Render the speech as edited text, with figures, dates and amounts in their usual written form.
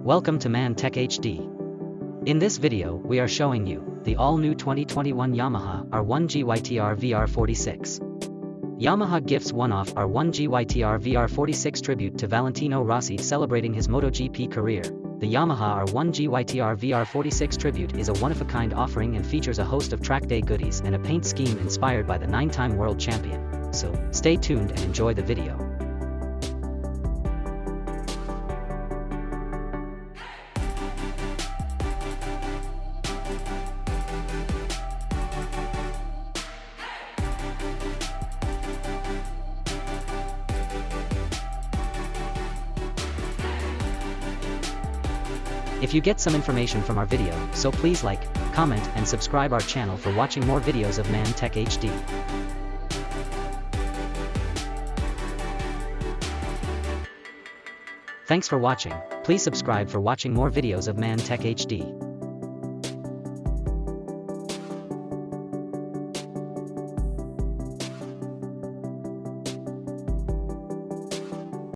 Welcome to mantechhd. In this video, we are showing you the all-new 2021 Yamaha R1 GYTR VR46. Yamaha gifts one-off R1 GYTR VR46 tribute to Valentino Rossi celebrating his MotoGP career. The Yamaha R1 GYTR VR46 tribute is a one-of-a-kind offering and features a host of track day goodies and a paint scheme inspired by the 9-time world champion. So, stay tuned and enjoy the video. If you get some information from our video, so please like, comment and subscribe our channel for watching more videos of mantechhd. Thanks for watching. Please subscribe for watching more videos of mantechhd.